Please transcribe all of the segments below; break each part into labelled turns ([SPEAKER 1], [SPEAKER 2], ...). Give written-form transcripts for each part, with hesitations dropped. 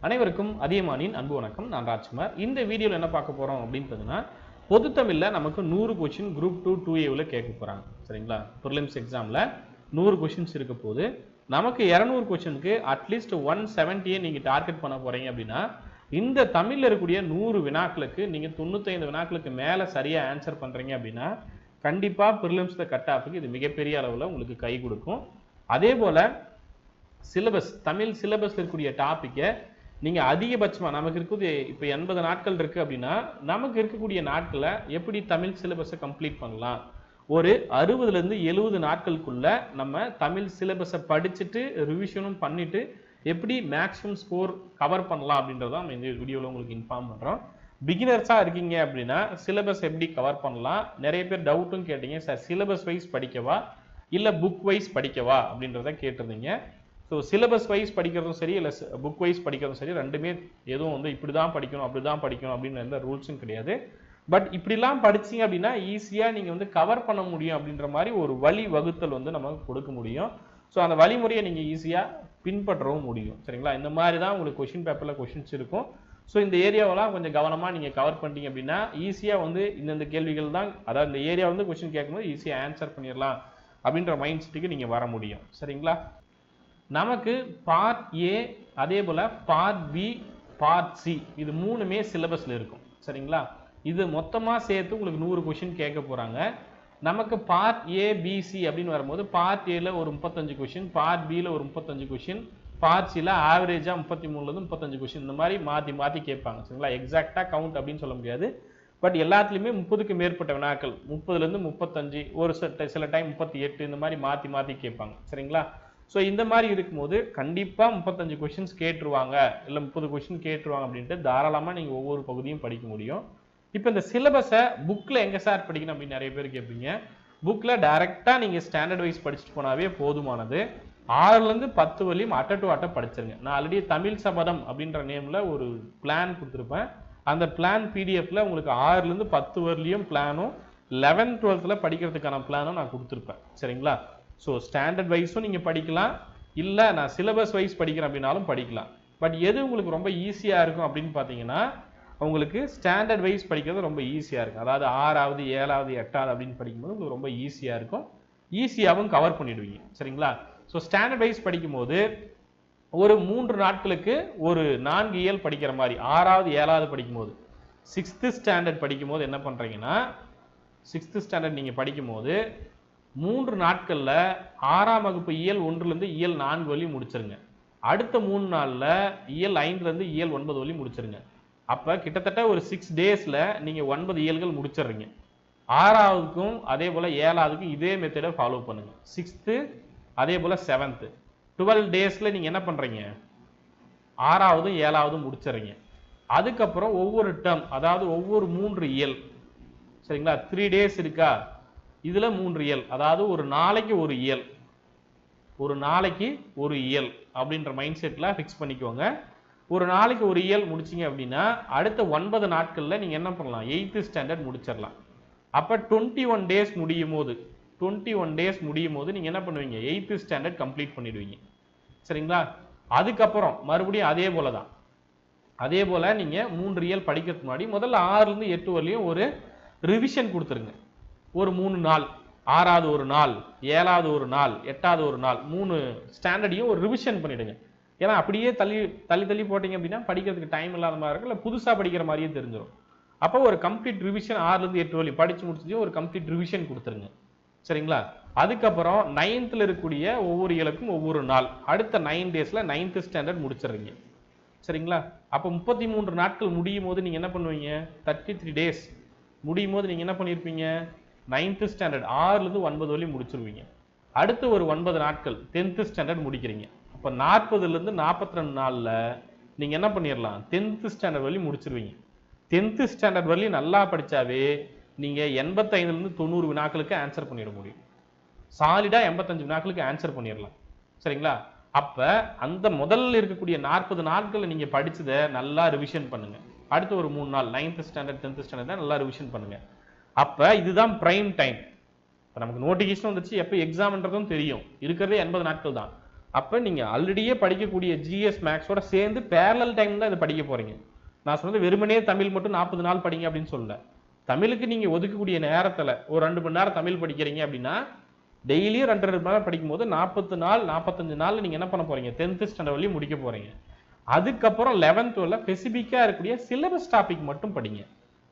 [SPEAKER 1] அனைவருக்கும் அதியமானின் அன்பு வணக்கம். நான் ராஜ்குமார். இந்த வீடியோவில் என்ன பார்க்க போகிறோம் அப்படின்னு பார்த்தீங்கன்னா, பொதுத்தமிழில் நமக்கு 100 கொஷின் குரூப் 2 2A கேட்க போகிறாங்க. சரிங்களா? ப்ரிலிம்ஸ் எக்ஸாமில் 100 கொஷின்ஸ் இருக்க போது நமக்கு 200 கொஷினுக்கு அட்லீஸ்ட் 170 நீங்கள் டார்கெட் பண்ண போகிறீங்க அப்படின்னா, இந்த தமிழில் இருக்கக்கூடிய 100 வினாக்களுக்கு நீங்கள் 95 வினாக்களுக்கு மேலே சரியாக ஆன்சர் பண்ணுறீங்க அப்படின்னா, கண்டிப்பாக ப்ரிலிம்ஸில் கட் ஆஃபுக்கு இது மிகப்பெரிய அளவில் உங்களுக்கு கை கொடுக்கும். அதே போல் சிலபஸ் தமிழ் சிலபஸ் இருக்கக்கூடிய டாப்பிக்கை நீங்கள் அதிகபட்சமாக நமக்கு இருக்குது இப்போ 80 நாட்கள் இருக்குது அப்படின்னா, நமக்கு இருக்கக்கூடிய நாட்களை எப்படி தமிழ் சிலபஸை கம்ப்ளீட் பண்ணலாம், ஒரு 60லேருந்து 70 நாட்களுக்குள்ள நம்ம தமிழ் சிலபஸை படிச்சுட்டு ரிவிஷனும் பண்ணிவிட்டு எப்படி மேக்ஸிமம் ஸ்கோர் கவர் பண்ணலாம் அப்படின்றத நம்ம இந்த வீடியோவில் உங்களுக்கு இன்ஃபார்ம் பண்ணுறோம். பிகினர்ஸாக இருக்கீங்க அப்படின்னா சிலபஸ் எப்படி கவர் பண்ணலாம், நிறைய பேர் டவுட்டும் கேட்டீங்க. சார் சிலபஸ் வைஸ் படிக்கவா இல்லை புக் வைஸ் படிக்கவா அப்படின்றத கேட்டிருந்தீங்க. ஸோ சிலபஸ் வைஸ் படிக்கிறதும் சரி இல்லை புக் வைஸ் படிக்கிறதும் சரி, ரெண்டுமே எதுவும் வந்து இப்படி தான் படிக்கணும் அப்படி தான் படிக்கணும் அப்படின்னு எந்த ரூல்ஸும் கிடையாது. பட் இப்படிலாம் படிச்சிங்க அப்படின்னா ஈஸியாக நீங்கள் வந்து கவர் பண்ண முடியும் அப்படின்ற மாதிரி ஒரு வழி வகுத்தல் வந்து நமக்கு கொடுக்க முடியும். ஸோ அந்த வழிமுறையை நீங்கள் ஈஸியாக பின்பற்றவும் முடியும். சரிங்களா? இந்த மாதிரி தான் உங்களுக்கு கொஷின் பேப்பரில் கொஷின்ஸ் இருக்கும். ஸோ இந்த ஏரியாவெல்லாம் கொஞ்சம் கவனமாக நீங்கள் கவர் பண்ணிட்டீங்க அப்படின்னா ஈஸியாக வந்து இந்தந்த கேள்விகள் தான், அதாவது இந்த ஏரியா வந்து கொஷின் கேட்கும்போது ஈஸியாக ஆன்சர் பண்ணிடலாம் அப்படின்ற மைண்ட் செட்டுக்கு நீங்கள் வர முடியும். சரிங்களா? நமக்கு பார்ட் ஏ அதே போல் பார்ட் பி பார்ட் சி இது மூணுமே சிலபஸில் இருக்கும். சரிங்களா? இது மொத்தமாக சேர்த்து உங்களுக்கு 100 கொஷின் கேட்க போகிறாங்க. நமக்கு பார்ட் ஏ பிசி அப்படின்னு வரும்போது பார்ட் ஏல ஒரு 35 கொஷின், பார்ட் பியில் ஒரு 35 கொஷின், பார்ட் சியில் ஆவரேஜாக 33லேருந்து 35 கொஷின் இந்த மாதிரி மாற்றி மாற்றி கேட்பாங்க. சரிங்களா? எக்ஸாக்டாக கவுண்ட் அப்படின்னு சொல்ல முடியாது. பட் எல்லாத்துலேயுமே 30க்கு மேற்பட்ட வினாக்கள், 30லேருந்து 35, ஒரு சில டைம் 38 இந்த மாதிரி மாற்றி மாற்றி கேட்பாங்க. சரிங்களா? ஸோ இந்த மாதிரி இருக்கும்போது கண்டிப்பாக 35 கொஷின்ஸ் கேட்டுருவாங்க இல்லை 30 கொஷின் கேட்டுருவாங்க அப்படின்ட்டு தாராளமாக நீங்கள் ஒவ்வொரு பகுதியும் படிக்க முடியும். இப்போ இந்த சிலபஸை புக்கில் எங்கே சார் படிக்கணும் அப்படின்னு நிறைய பேர் கேட்பீங்க. புக்கில் டைரெக்டாக நீங்கள் ஸ்டாண்டர்ட் வைஸ் படிச்சுட்டு போனாவே போதுமானது. 6லேருந்து 10 வரையும் அட்டை டு அட்டை படிச்சிருங்க. நான் ஆல்ரெடி தமிழ் சபதம் அப்படின்ற நேமில் ஒரு பிளான் கொடுத்துருப்பேன். அந்த பிளான் பிடிஎஃப்ல உங்களுக்கு 6லேருந்து 10 வரலையும் பிளானும் 11th 12th படிக்கிறதுக்கான பிளானும் நான் கொடுத்துருப்பேன். சரிங்களா? ஸோ ஸ்டாண்டர்ட் வைஸும் நீங்கள் படிக்கலாம், இல்லை நான் சிலபஸ் வைஸ் படிக்கிறேன் அப்படின்னாலும் படிக்கலாம். பட் எது உங்களுக்கு ரொம்ப ஈஸியாக இருக்கும் அப்படின்னு பார்த்தீங்கன்னா, உங்களுக்கு ஸ்டாண்டர்ட் வைஸ் படிக்கிறது ரொம்ப ஈஸியாக இருக்கும். அதாவது 6வது 7வது 8வது அப்படின்னு படிக்கும்போது உங்களுக்கு ரொம்ப ஈஸியாக இருக்கும், ஈஸியாகவும் கவர் பண்ணிடுவீங்க. சரிங்களா? ஸோ ஸ்டாண்டர்ட் வைஸ் படிக்கும்போது ஒரு 3 நாட்களுக்கு ஒரு 4 இயல் படிக்கிற மாதிரி 6வது 7வது படிக்கும்போது 6th ஸ்டாண்டர்ட் படிக்கும்போது என்ன பண்ணுறீங்கன்னா, 6th ஸ்டாண்டர்ட் நீங்கள் படிக்கும்போது 3 நாட்களில் 6ஆம் வகுப்பு இயல் 1லேருந்து இயல் 4 வரையும் முடிச்சிருங்க. அடுத்த 3 நாளில் இயல் 5லேருந்து இயல் 9 வரையும் முடிச்சிருங்க. அப்போ கிட்டத்தட்ட ஒரு 6 டேஸில் நீங்கள் 9 இயல்கள் முடிச்சிடுறீங்க. 6ஆவதுக்கும் அதே போல் 7ஆவதுக்கும் இதே மெத்தடை ஃபாலோ பண்ணுங்கள். 6th அதே போல் 7th 12 டேஸில் நீங்கள் என்ன பண்ணுறீங்க, 6ஆவதும் 7ஆவதும் முடிச்சிடுறீங்க. அதுக்கப்புறம் ஒவ்வொரு டேர்ம், அதாவது ஒவ்வொரு 3 இயல், சரிங்களா? 3 டேஸ் இருக்கா, இதில் 3 இயல், அதாவது ஒரு நாளைக்கு ஒரு இயல், ஒரு நாளைக்கு ஒரு இயல் அப்படின்ற மைண்ட் செட்டில் ஃபிக்ஸ் பண்ணிக்கோங்க. ஒரு நாளைக்கு ஒரு இயல் முடிச்சிங்க அப்படின்னா அடுத்த 9 நாட்களில் நீங்கள் என்ன பண்ணலாம், 8th ஸ்டாண்டர்ட் முடிச்சிடலாம். அப்போ 21 டேஸ் முடியும் போது 21 டேஸ் முடியும் போது நீங்கள் என்ன பண்ணுவீங்க, 8th ஸ்டாண்டர்ட் கம்ப்ளீட் பண்ணிடுவீங்க. சரிங்களா? அதுக்கப்புறம் மறுபடியும் அதே போல தான், அதே போல் நீங்கள் 3 இயல் படிக்கிறதுக்கு முன்னாடி முதல்ல 6லேருந்து 8 வரலையும் ஒரு ரிவிஷன் கொடுத்துருங்க. ஒரு 3 நாள், 6வது ஒரு நாள், 7வது ஒரு நாள், 8வது ஒரு நாள், 3 ஸ்டாண்டர்டையும் ஒரு ரிவிஷன் பண்ணிடுங்க. ஏன்னா அப்படியே தள்ளி தள்ளி தள்ளி போட்டிங்க அப்படின்னா படிக்கிறதுக்கு டைம் இல்லாத மாதிரி இருக்கும், இல்லை புதுசாக படிக்கிற மாதிரியே தெரிஞ்சிடும். அப்போ ஒரு கம்ப்ளீட் ரிவிஷன் 6லேருந்து 8 வரையும் படித்து முடிச்சுட்டு ஒரு கம்ப்ளீட் ரிவிஷன் கொடுத்துருங்க. சரிங்களா? அதுக்கப்புறம் 9th இருக்கக்கூடிய ஒவ்வொரு இயலுக்கும் ஒவ்வொரு நாள், அடுத்த 9 டேஸில் 9th ஸ்டாண்டர்ட் முடிச்சிடுறீங்க. சரிங்களா? அப்போ 33 நாட்கள் முடியும் போது நீங்கள் என்ன பண்ணுவீங்க, 33 டேஸ் முடியும் போது நீங்கள் என்ன பண்ணியிருப்பீங்க, 9th ஸ்டாண்டர்ட் 6லேருந்து 9 வரையும் முடிச்சிருவீங்க. அடுத்து ஒரு 9 நாட்கள் 10th ஸ்டாண்டர்ட் முடிக்கிறீங்க. அப்போ 40லேருந்து 42 நாளில் நீங்கள் என்ன பண்ணிடலாம், 10th ஸ்டாண்டர்ட் வரையும் முடிச்சிருவீங்க. 10th ஸ்டாண்டர்ட் வரையும் நல்லா படித்தாவே நீங்கள் 85லேருந்து 90 வினாக்களுக்கு ஆன்சர் பண்ணிட முடியும். சாலிடாக 85 வினாக்களுக்கு ஆன்சர் பண்ணிடலாம். சரிங்களா? அப்போ அந்த முதல்ல இருக்கக்கூடிய 40 நாட்களில் நீங்கள் படித்ததை நல்லா ரிவிஷன் பண்ணுங்கள். அடுத்து ஒரு 3 நாள் 9th ஸ்டாண்டர்ட் 10th ஸ்டாண்டர்ட் நல்லா ரிவிஷன் பண்ணுங்கள். அப்போ இதுதான் பிரைம் டைம். இப்போ நமக்கு நோட்டிஃபிகேஷன் வந்துச்சு, எப்போ எக்ஸாம்ன்றதும் தெரியும், இருக்கிறதே 80 நாட்கள் தான். அப்போ நீங்கள் ஆல்ரெடியே படிக்கக்கூடிய ஜிஎஸ் மேக்ஸோட சேர்ந்து பேரலல் டைம் தான் இதை படிக்க போகிறீங்க. நான் சொன்னது வெறுமனே தமிழ் மட்டும் 40 நாள் படிங்க அப்படின்னு சொல்லல. தமிழுக்கு நீங்கள் ஒதுக்கக்கூடிய நேரத்தில் ஒரு 2 மணி நேரம் தமிழ் படிக்கிறீங்க அப்படின்னா டெய்லியும் 2 மணி நேரம் படிக்கும்போது 40 நாள் 45 நாள் நீங்கள் என்ன பண்ண போகிறீங்க 10th ஸ்டாண்டர்ட் வரையும் முடிக்க போகிறீங்க. அதுக்கப்புறம் 11th 12 ஸ்பெசிஃபிக்காக இருக்கக்கூடிய சிலபஸ் டாபிக் மட்டும் படிங்க.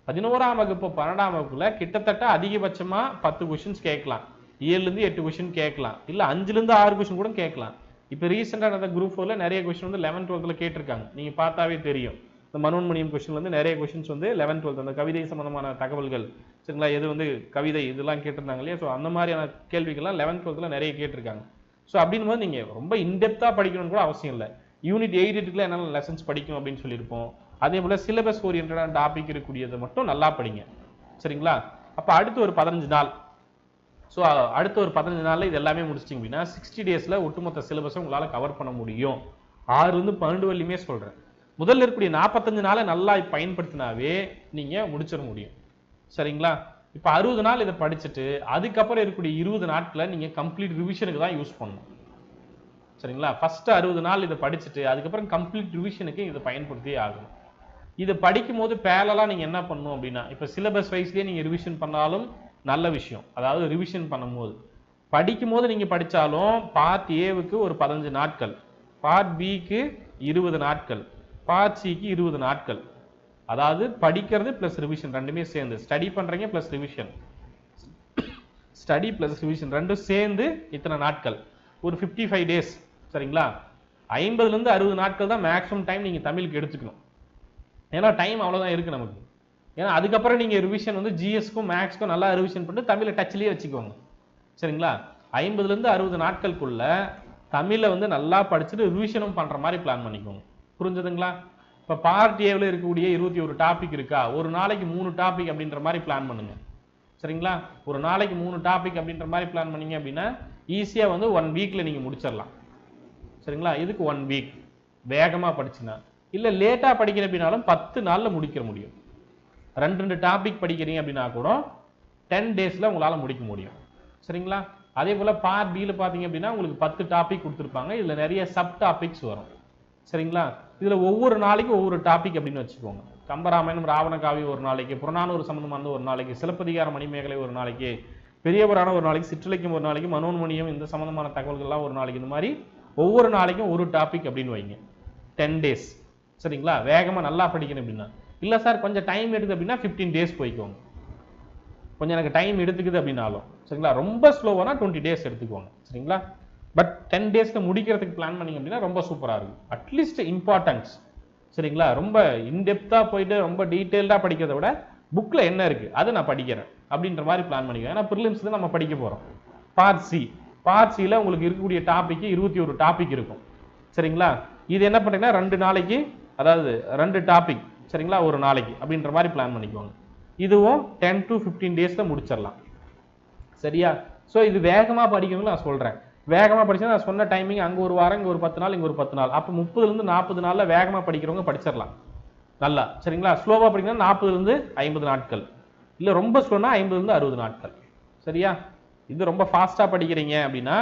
[SPEAKER 1] 11ஆம் வகுப்பு 12ஆம் வகுப்புல கிட்டத்தட்ட அதிகபட்சமாக 10 கொஷின்ஸ் கேட்கலாம், 7லேருந்து 8 கொஷின் கேட்கலாம், இல்லை 5லேருந்து 6 கொஷின் கூட கேட்கலாம். இப்போ ரீசெண்டாக நடந்த குரூப் 4ல நிறைய கொஷின் வந்து 11th 12th கேட்டிருக்காங்க. நீங்கள் பார்த்தாவே தெரியும். இந்த மனோன்மணியம் கொஷின்ல வந்து நிறைய கொஷின்ஸ் வந்து 11th 12th அந்த கவிதை சம்பந்தமான தகவல்கள் சரிங்களா, எது வந்து கவிதை இதெல்லாம் கேட்டிருந்தாங்க இல்லையா. ஸோ அந்த மாதிரியான கேள்விகள்லாம் 11th 12th நிறைய கேட்டிருக்காங்க. ஸோ அப்படின்னும் போது நீங்கள் ரொம்ப இன்டெப்த்தாக படிக்கணும்னு கூட அவசியம் இல்லை. யூனிட் 8 என்னென்ன லெசன்ஸ் படிக்கணும் அப்படின்னு சொல்லியிருப்போம். அதே போல் சிலபஸ் ஓரியன்டான டாபிக் இருக்கக்கூடியதை மட்டும் நல்லா படிங்க சரிங்களா. அப்போ அடுத்து ஒரு 15 நாள். ஸோ அடுத்த ஒரு 15 நாளில் இது எல்லாமே முடிச்சிட்டிங்க அப்படின்னா 60 டேஸில் ஒட்டுமொத்த சிலபஸை உங்களால் கவர் பண்ண முடியும். 6லேருந்து 12 வரையுமே சொல்கிறேன். முதல்ல இருக்கக்கூடிய 45 நாளை நல்லா பயன்படுத்தினாவே நீங்கள் முடிச்சிட முடியும் சரிங்களா. இப்போ 60 நாள் இதை படிச்சுட்டு அதுக்கப்புறம் இருக்கக்கூடிய 20 நாட்களை நீங்கள் கம்ப்ளீட் ரிவிஷனுக்கு தான் யூஸ் பண்ணணும் சரிங்களா. ஃபர்ஸ்ட் 60 நாள் இதை படிச்சுட்டு அதுக்கப்புறம் கம்ப்ளீட் ரிவிஷனுக்கு இதை பயன்படுத்தியே ஆகணும். இதை படிக்கும் போது பேரலாக நீங்கள் என்ன பண்ணணும் அப்படின்னா, இப்போ சிலபஸ் வைஸ்லேயே நீங்கள் ரிவிஷன் பண்ணாலும் நல்ல விஷயம். அதாவது ரிவிஷன் பண்ணும்போது படிக்கும் போது நீங்கள் படித்தாலும் பார்ட் ஏவுக்கு ஒரு 15 நாட்கள், பார்ட் பிக்கு 20 நாட்கள், பார்ட் சிக்கு 20 நாட்கள். அதாவது படிக்கிறது ப்ளஸ் ரிவிஷன் ரெண்டுமே சேர்ந்து, ஸ்டடி பண்ணுறீங்க plus revision, study plus revision ரெண்டும் சேர்ந்து இத்தனை நாட்கள், ஒரு 55 டேஸ் சரிங்களா. 50லேருந்து 60 நாட்கள் தான் மேக்ஸிமம் டைம் நீங்கள் தமிழுக்கு எடுத்துக்கணும். ஏன்னா டைம் அவ்வளோதான் இருக்குது நமக்கு. ஏன்னா அதுக்கப்புறம் நீங்கள் ரிவிஷன் வந்து ஜிஎஸ்க்கும் மேக்ஸ்க்கும் நல்லா ரிவிஷன் பண்ணிட்டு தமிழை டச்லேயே வச்சுக்கோங்க சரிங்களா. 50லேருந்து 60 நாட்களுக்குள்ள தமிழை வந்து நல்லா படிச்சுட்டு ரிவிஷனும் பண்ணுற மாதிரி பிளான் பண்ணிக்கோங்க. புரிஞ்சுதுங்களா. இப்போ பார்ட் ஏவில் இருக்கக்கூடிய 21 டாபிக் இருக்கா, ஒரு நாளைக்கு 3 டாபிக் அப்படின்ற மாதிரி பிளான் பண்ணுங்க சரிங்களா. ஒரு நாளைக்கு 3 டாபிக் அப்படின்ற மாதிரி பிளான் பண்ணீங்க அப்படின்னா ஈஸியாக வந்து 1 வீக்கில் நீங்கள் முடிச்சிடலாம் சரிங்களா. இதுக்கு 1 வீக் வேகமாக படிச்சுன்னா, இல்லை லேட்டாக படிக்கிற அப்படின்னாலும் 10 நாளில் முடிக்க முடியும். 2 டாபிக் படிக்கிறீங்க அப்படின்னா கூட 10 டேஸில் உங்களால் முடிக்க முடியும் சரிங்களா. அதே போல் பார்ட் பியில் பார்த்தீங்க அப்படின்னா உங்களுக்கு 10 டாபிக் கொடுத்துருப்பாங்க. இதில் நிறைய சப் டாபிக்ஸ் வரும் சரிங்களா. இதில் ஒவ்வொரு நாளைக்கு ஒவ்வொரு டாபிக் அப்படின்னு வச்சுக்கோங்க. கம்பராமாயணம் ராவணகாவியம் ஒரு நாளைக்கு, புறநானூறு சம்பந்தமான ஒரு நாளைக்கு, சிலப்பதிகார மணிமேகலை ஒரு நாளைக்கு, பெரிய புராணம் ஒரு நாளைக்கு, சிற்றிலக்கியம் ஒரு நாளைக்கு, மனோன்மணியம் இந்த சம்பந்தமான தகவல்கள்லாம் ஒரு நாளைக்கு, இந்த மாதிரி ஒவ்வொரு நாளைக்கும் ஒரு டாபிக் அப்படின்னு வைங்க. 10 டேஸ் சரிங்களா. வேகமாக நல்லா படிக்கணும் அப்படின்னா, இல்லை சார் கொஞ்சம் டைம் எடுக்குது அப்படின்னா 15 டேஸ் போய்க்கோங்க. கொஞ்சம் எனக்கு டைம் எடுத்துக்குது அப்படின்னாலும் சரிங்களா. ரொம்ப ஸ்லோவானா 20 டேஸ் எடுத்துக்கோங்க சரிங்களா. பட் 10 டேஸ்க்கு முடிக்கிறதுக்கு பிளான் பண்ணிங்க அப்படின்னா ரொம்ப சூப்பராக இருக்கும். அட்லீஸ்ட் இம்பார்ட்டன்ஸ் சரிங்களா. ரொம்ப இன்டெப்த்தாக போயிட்டு ரொம்ப டீட்டெயில்டாக படிக்கிறத விட புக்கில் என்ன இருக்குது அதை நான் படிக்கிறேன் அப்படின்ற மாதிரி பிளான் பண்ணிக்குவேன். ஏன்னா ப்ரிலிம்ஸ் தான் நம்ம படிக்க போகிறோம். பார்ட் சியில் உங்களுக்கு இருக்கக்கூடிய டாபிக் 21 டாபிக் இருக்கும் சரிங்களா. இது என்ன பண்ணுறீங்கன்னா 2 நாளைக்கு, அதாவது 2 டாபிக் சரிங்களா ஒரு நாளைக்கு அப்படின்ற மாதிரி பிளான் பண்ணிக்குவாங்க. இதுவும் 10 to 15 டேஸில் முடிச்சிடலாம் சரியா. ஸோ இது வேகமாக படிக்கணும்னு நான் சொல்கிறேன். வேகமாக படிச்சா நான் சொன்ன டைமிங் அங்கே ஒரு வாரம், இங்கே ஒரு 10 நாள், இங்கே ஒரு 10 நாள், அப்போ 30லேருந்து 40 நாளில் வேகமாக படிக்கிறவங்க படிச்சிடலாம் நல்லா சரிங்களா. ஸ்லோவாக படிக்கணும்னா 40லேருந்து 50 நாட்கள், இல்லை ரொம்ப ஸ்லோனா 50லேருந்து 60 நாட்கள் சரியா. இது ரொம்ப ஃபாஸ்ட்டாக படிக்கிறீங்க அப்படின்னா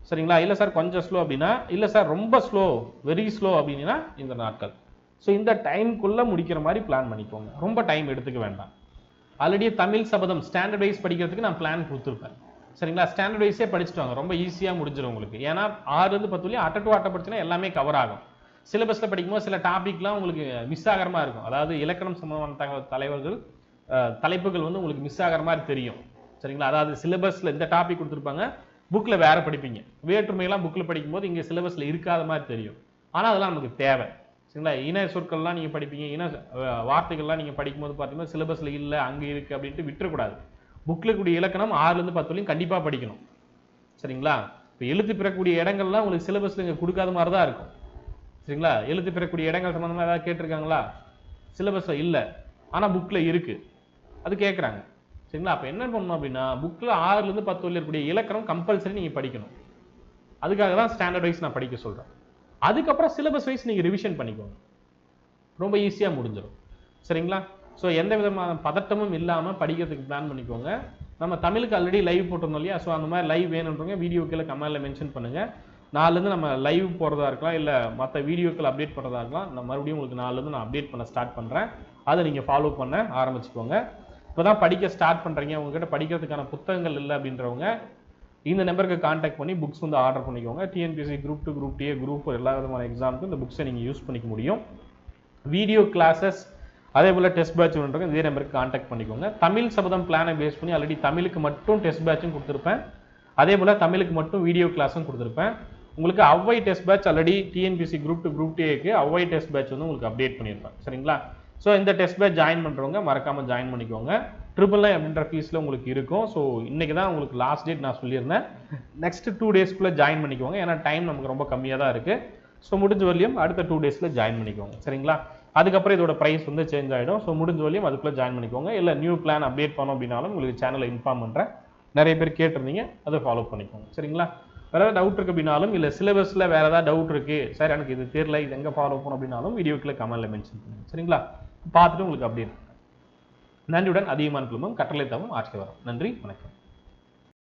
[SPEAKER 1] சரிங்களா, இல்லை சார் கொஞ்சம் ஸ்லோ அப்படின்னா, இல்லை சார் ரொம்ப ஸ்லோ வெரி ஸ்லோ அப்படின்னா இந்த நாட்கள். ஸோ இந்த டைமுக்குள்ளே முடிக்கிற மாதிரி பிளான் பண்ணிக்கோங்க. ரொம்ப டைம் எடுத்துக்க வேண்டாம். ஆல்ரெடி தமிழ் சபதம் ஸ்டாண்டர்ட் வைஸ் படிக்கிறதுக்கு நான் பிளான் கொடுத்துருப்பேன் சரிங்களா. ஸ்டாண்டர்ட் வைஸே படிச்சுட்டு வாங்க, ரொம்ப ஈஸியாக முடிஞ்சிடும் உங்களுக்கு. ஏன்னா 6லேருந்து 10 வரையும் அட்ட டு அட்டை படிச்சுன்னா எல்லாமே கவர் ஆகும். சிலபஸில் படிக்கும்போது சில டாபிக்லாம் உங்களுக்கு மிஸ் ஆகிற மாதிரி இருக்கும். அதாவது இலக்கணம் சம்பந்தமான தலைப்புகள் வந்து உங்களுக்கு மிஸ் ஆகிற மாதிரி தெரியும் சரிங்களா. அதாவது சிலபஸில் இந்த டாபிக் கொடுத்துருப்பாங்க, புக்கில் வேற படிப்பீங்க. வேற்றுமையெல்லாம் புக்கில் படிக்கும்போது இங்கே சிலபஸில் இருக்காத மாதிரி தெரியும். ஆனால் அதெல்லாம் நமக்கு தேவை சரிங்களா. இன சொற்கள்லாம் நீங்கள் படிப்பீங்க, இன வார்த்தைகள்லாம் நீங்கள் படிக்கும்போது பார்த்தீங்கன்னா சிலபஸில் இல்லை அங்கே இருக்குது அப்படின்ட்டு விட்டுறக்கூடாது. புக்கில் கூடிய இலக்கணம் 6லேருந்து 10 வரையும் கண்டிப்பாக படிக்கணும் சரிங்களா. இப்போ எழுத்து பெறக்கூடிய இடங்கள்லாம் உங்களுக்கு சிலபஸில் இங்கே கொடுக்காத மாதிரி தான் இருக்கும் சரிங்களா. எழுத்து பெறக்கூடிய இடங்கள் சம்மந்தமாக ஏதாவது கேட்டிருக்காங்களா, சிலபஸில் இல்லை ஆனால் புக்கில் இருக்குது, அது கேட்குறாங்க சரிங்களா. அப்போ என்ன பண்ணணும் அப்படின்னா புக்கில் 6லேருந்து 10 வரையும் இருக்கக்கூடிய இலக்கணம் கம்பல்சரி நீங்கள் படிக்கணும். அதுக்காக தான் ஸ்டாண்டர்ட் வைஸ் நான் படிக்க சொல்கிறேன். அதுக்கப்புறம் சிலபஸ் வைஸ் நீங்கள் ரிவிஷன் பண்ணிக்கோங்க, ரொம்ப ஈஸியாக முடிஞ்சிடும் சரிங்களா. ஸோ எந்த விதமான பதட்டமும் இல்லாமல் படிக்கிறதுக்கு பிளான் பண்ணிக்கோங்க. நம்ம தமிழுக்கு ஆல்ரெடி லைவ் போட்டிருந்தோம் இல்லையா. ஸோ அந்த மாதிரி லைவ் வேணுன்றவங்க வீடியோ கீழே கமெண்ட்ல மென்ஷன் பண்ணுங்கள். நாலுலேருந்து நம்ம லைவ் போகிறதா இருக்கலாம், இல்லை மற்ற வீடியோக்கள் அப்டேட் பண்ணுறதா இருக்கலாம். நான் மறுபடியும் உங்களுக்கு நாலுலேருந்து நான் அப்டேட் பண்ண ஸ்டார்ட் பண்ணுறேன். அதை நீங்கள் ஃபாலோ பண்ண ஆரம்பிச்சுக்கோங்க. இப்போ தான் படிக்க ஸ்டார்ட் பண்ணுறீங்க, உங்ககிட்ட படிக்கிறதுக்கான புத்தகங்கள் இல்லை அப்படின்றவங்க இந்த நம்பருக்கு காண்டாக்ட் பண்ணி புக்ஸ் வந்து ஆர்டர் பண்ணிக்கோங்க. TNPSC group 2, group D, group 4 எல்லா விதமான எக்ஸாமுக்கும் இந்த புக்ஸை நீங்கள் யூஸ் பண்ணிக்க முடியும். வீடியோ கிளாஸஸ் அதே போல் டெஸ்ட் பேட்ச் வேணுன்றவங்க இதே நம்பருக்கு காண்டாக்ட் பண்ணிக்கோங்க. தமிழ் சபதம் பிளானை பேஸ் பண்ணி ஆல்ரெடி தமிழுக்கு மட்டும் டெஸ்ட் பேட்சும் கொடுத்துருப்பேன். அதே போல் தமிழுக்கு மட்டும் வீடியோ கிளாஸும் கொடுத்துருப்பேன். உங்களுக்கு Avvai test batch already TNPSC group 2, group டிக்கு அவ்வை டெஸ்ட் பேட்ச் வந்து உங்களுக்கு அப்டேட் பண்ணியிருப்பேன். சரிங்களா? ஸோ இந்த டெஸ்ட் பேட்ச் ஜாயின் பண்ணுறவங்க மறக்காமல் ஜாயின் பண்ணிக்கோங்க. 999 அப்படின்ற ஃபீஸில் உங்களுக்கு இருக்கும். ஸோ இன்றைக்கி தான் உங்களுக்கு லாஸ்ட் டேட் நான் சொல்லியிருந்தேன். நெக்ஸ்ட் 2 டேஸ்க்குள்ளே ஜாயின் பண்ணிக்கோங்க. ஏன்னா டைம் நமக்கு ரொம்ப கம்மியாக தான் இருக்குது. ஸோ முடிஞ்ச வரையும் அடுத்த 2 டேஸில் ஜாயின் பண்ணிக்கோங்க. சரிங்களா? அதுக்கப்புறம் இதோட ப்ரைஸ் வந்து சேஞ்ச் ஆகிடும். ஸோ முடிஞ்ச வரையும் அதுக்குள்ளே ஜாயின் பண்ணிக்கோங்க. இல்லை நியூ பிளான் அப்டேட் பண்ணோம் அப்படின்னாலும் உங்களுக்கு சேனலை இன்ஃபார்ம் பண்ணுறேன். நிறைய பேர் கேட்டிருந்தீங்க, அதை ஃபாலோ பண்ணிக்கோங்க. சரிங்களா? வேறு ஏதாவது டவுட் இருக்குது அப்படின்னாலும், இல்லை சிலபஸில் வேறு ஏதாவது டவுட் இருக்குது, சார் எனக்கு இது தெரியல, இது எங்கே ஃபாலோ பண்ணணும் அப்படின்னாலும் வீடியோக்குள்ளே கமெண்ட்டில் மென்ஷன் பண்ணுங்கள். சரிங்களா? பார்த்துட்டு உங்களுக்கு அப்டேட். நன்றியுடன் அதிகமான குழுமம் கட்டளை தவம் ஆட்சி வரும். நன்றி, வணக்கம்.